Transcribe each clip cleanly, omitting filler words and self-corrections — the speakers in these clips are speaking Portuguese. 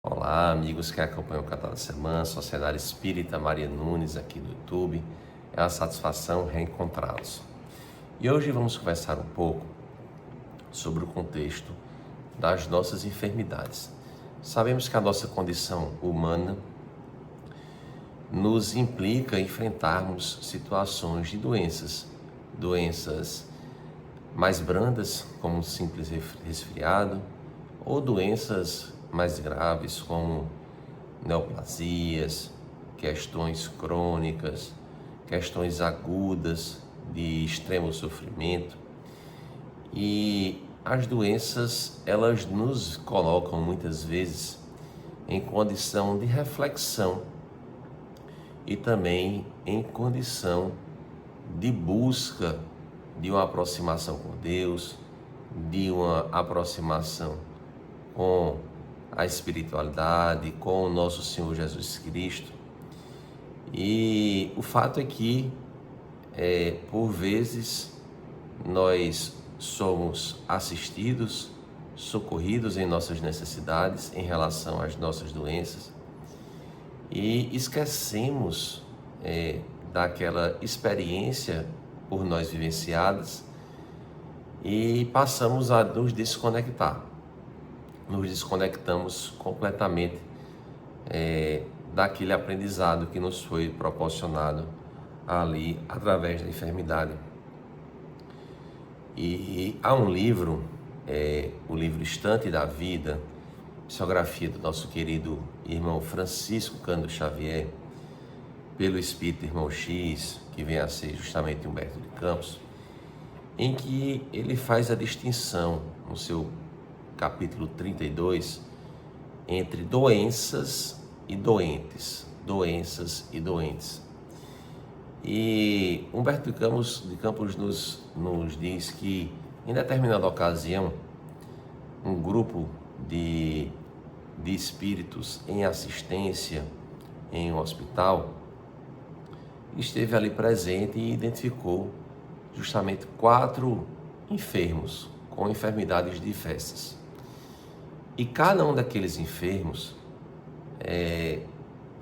Olá, amigos que acompanham o canal da Semana, Sociedade Espírita Maria Nunes aqui do YouTube. É uma satisfação reencontrá-los. E hoje vamos conversar um pouco sobre o contexto das nossas enfermidades. Sabemos que a nossa condição humana nos implica enfrentarmos situações de doenças mais brandas, como um simples resfriado, ou doenças mais graves, como neoplasias, questões crônicas, questões agudas de extremo sofrimento. E as doenças, elas nos colocam muitas vezes em condição de reflexão e também em condição de busca de uma aproximação com Deus, de uma aproximação com a espiritualidade, com o nosso Senhor Jesus Cristo. E o fato é que, por vezes, nós somos assistidos, socorridos em nossas necessidades em relação às nossas doenças e esquecemos daquela experiência por nós vivenciadas e passamos a nos desconectar. Nos desconectamos completamente daquele aprendizado que nos foi proporcionado ali através da enfermidade. E há um livro, o livro Estante da Vida, psicografia do nosso querido irmão Francisco Cândido Xavier, pelo Espírito Irmão X, que vem a ser justamente Humberto de Campos, em que ele faz a distinção no seu capítulo 32, entre doenças e doentes, doenças e doentes. E Humberto de Campos nos diz que, em determinada ocasião, um grupo de espíritos em assistência em um hospital esteve ali presente e identificou justamente 4 enfermos com enfermidades diversas. E cada um daqueles enfermos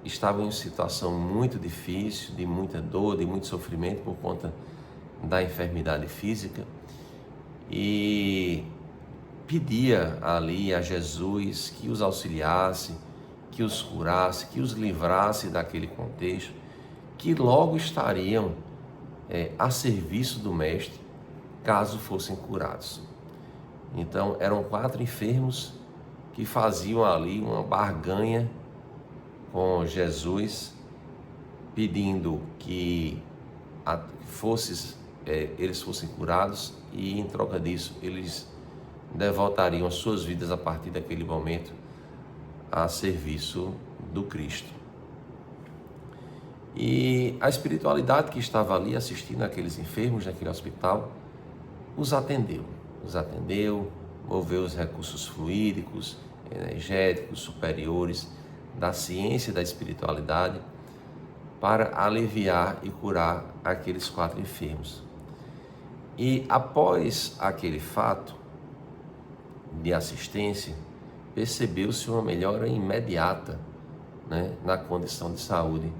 estavam em situação muito difícil, de muita dor, de muito sofrimento por conta da enfermidade física, e pedia ali a Jesus que os auxiliasse, que os curasse, que os livrasse daquele contexto, que logo estariam a serviço do Mestre, caso fossem curados. Então, eram 4 enfermos que faziam ali uma barganha com Jesus, pedindo que eles fossem curados, e em troca disso eles devotariam as suas vidas a partir daquele momento a serviço do Cristo. E a espiritualidade que estava ali assistindo aqueles enfermos naquele hospital os atendeu, moveu os recursos fluídicos, energéticos, superiores da ciência e da espiritualidade para aliviar e curar aqueles 4 enfermos. E após aquele fato de assistência, percebeu-se uma melhora imediata, na condição de saúde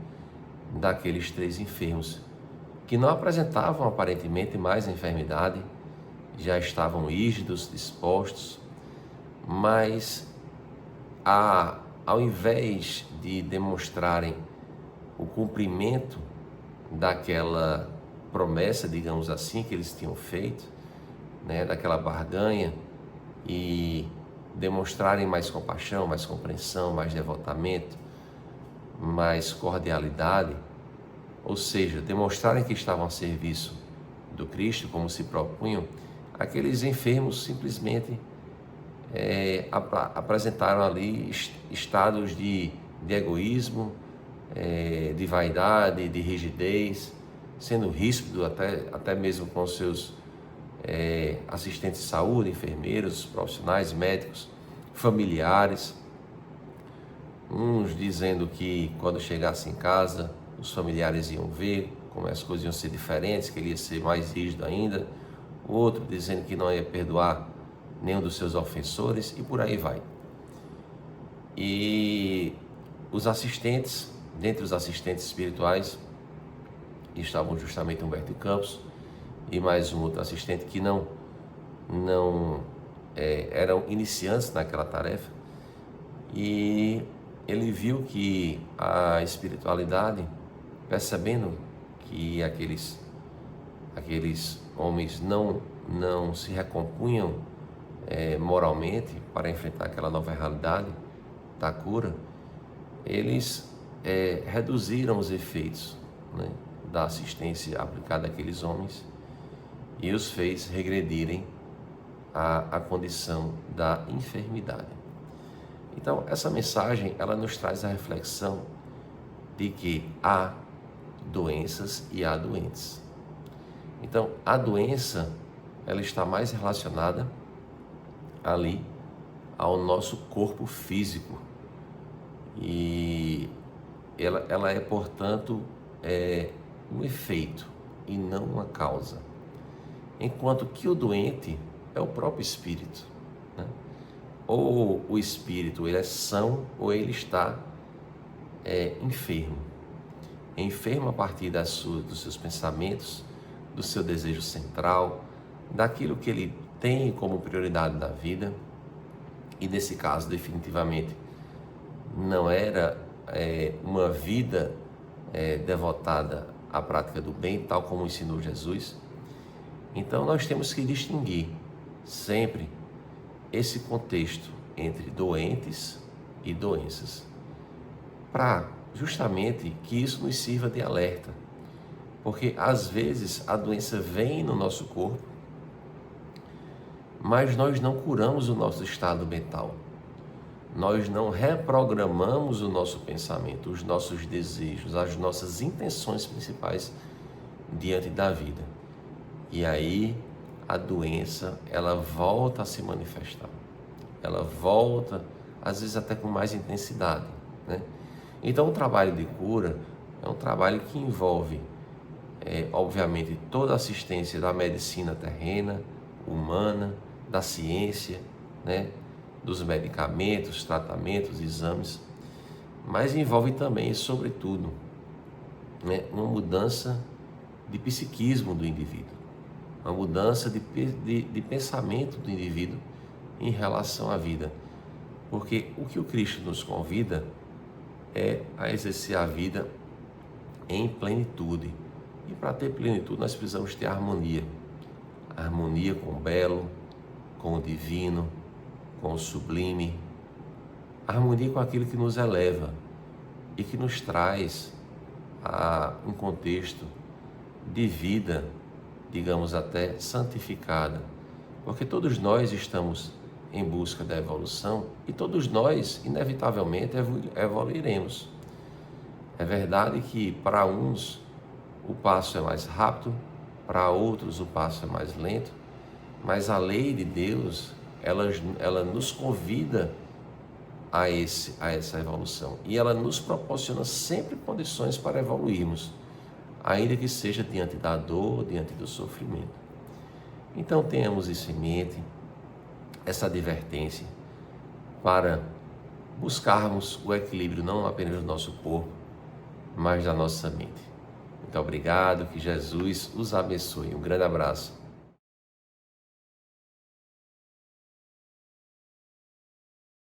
daqueles 3 enfermos, que não apresentavam aparentemente mais a enfermidade, já estavam rígidos, dispostos, mas ao invés de demonstrarem o cumprimento daquela promessa, digamos assim, que eles tinham feito, daquela barganha, e demonstrarem mais compaixão, mais compreensão, mais devotamento, mais cordialidade, ou seja, demonstrarem que estavam a serviço do Cristo, como se propunham, aqueles enfermos simplesmente apresentaram ali estados de egoísmo, de vaidade, de rigidez, sendo ríspido até mesmo com seus assistentes de saúde, enfermeiros, profissionais, médicos, familiares. Uns dizendo que quando chegasse em casa, os familiares iam ver como as coisas iam ser diferentes, que ele ia ser mais rígido ainda. Outro dizendo que não ia perdoar nenhum dos seus ofensores, e por aí vai. E os assistentes, dentre os assistentes espirituais, estavam justamente Humberto de Campos e mais um outro assistente que não eram iniciantes naquela tarefa. E ele viu que a espiritualidade, percebendo que aqueles homens não se recompunham moralmente para enfrentar aquela nova realidade da cura, eles reduziram os efeitos, né, da assistência aplicada àqueles homens e os fez regredirem à condição da enfermidade. Então, essa mensagem, ela nos traz a reflexão de que há doenças e há doentes. Então, a doença, ela está mais relacionada ali ao nosso corpo físico. E ela é, portanto, um efeito e não uma causa. Enquanto que o doente é o próprio espírito, né? Ou o espírito ele é são ou ele está enfermo. Enfermo a partir dos seus pensamentos, do seu desejo central, daquilo que ele tem como prioridade da vida. E nesse caso, definitivamente, não era uma vida devotada à prática do bem, tal como ensinou Jesus. Então nós temos que distinguir sempre esse contexto entre doentes e doenças, para justamente que isso nos sirva de alerta, porque às vezes a doença vem no nosso corpo, mas nós não curamos o nosso estado mental, nós não reprogramamos o nosso pensamento, os nossos desejos, as nossas intenções principais diante da vida. E aí a doença, ela volta a se manifestar. Ela volta, às vezes até com mais intensidade, né? Então o trabalho de cura é um trabalho que envolve, obviamente, toda a assistência da medicina terrena, humana, da ciência, né? Dos medicamentos, tratamentos, exames, mas envolve também, e sobretudo, né, uma mudança de psiquismo do indivíduo, uma mudança de pensamento do indivíduo em relação à vida. Porque o que o Cristo nos convida é a exercer a vida em plenitude. E para ter plenitude nós precisamos ter harmonia. Harmonia com o belo, com o divino, com o sublime. Harmonia com aquilo que nos eleva e que nos traz a um contexto de vida, digamos até santificada, porque todos nós estamos em busca da evolução e todos nós, inevitavelmente, evoluiremos. É verdade que para uns o passo é mais rápido, para outros o passo é mais lento, mas a lei de Deus, ela nos convida a essa evolução e ela nos proporciona sempre condições para evoluirmos, ainda que seja diante da dor, diante do sofrimento. Então tenhamos isso em mente, essa advertência, para buscarmos o equilíbrio não apenas do nosso corpo, mas da nossa mente. Muito obrigado, que Jesus os abençoe. Um grande abraço